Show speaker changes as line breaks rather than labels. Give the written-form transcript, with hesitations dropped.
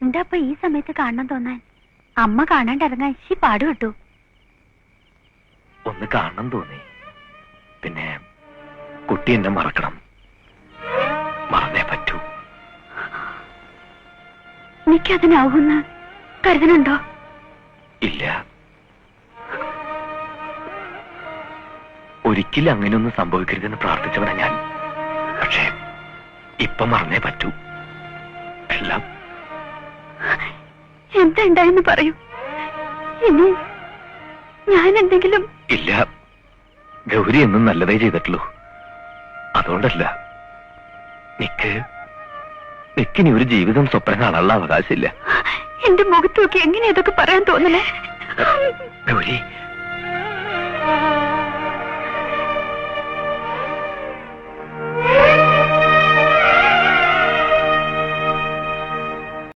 എന്താ അപ്പൊ ഈ സമയത്ത് കാണണം തോന്നാൻ? അമ്മ കാണാണ്ടിറങ്ങാൻ ശി പാടുവിട്ടു.
ഒന്ന് കാണണം തോന്നി. പിന്നെ കുട്ടി എന്നെ മറക്കണം. മറന്നേ പറ്റൂ.
എനിക്കതിനാവുന്ന കരുതനുണ്ടോ?
ഇല്ല, ഒരിക്കലും അങ്ങനെയൊന്നും സംഭവിക്കരുതെന്ന് പ്രാർത്ഥിച്ചവനാ ഞാൻ. പക്ഷേ ഇപ്പൊ മറന്നേ പറ്റൂ എല്ലാം.
എന്താ ഉണ്ടായെന്ന് പറയൂ. ഇനി ഞാൻ എന്തെങ്കിലും...
ഇല്ല, ഗൗരി എന്നും നല്ലതേ ചെയ്തിട്ടുള്ളൂ. അതുകൊണ്ടല്ല. നിക്കിനി ഒരു ജീവിതം സ്വപ്നം കാണാനുള്ള അവകാശമില്ല.
എന്റെ മുഖത്ത് നോക്കി എങ്ങനെ ഇതൊക്കെ പറയാൻ തോന്നണേ?
ഗൗരി,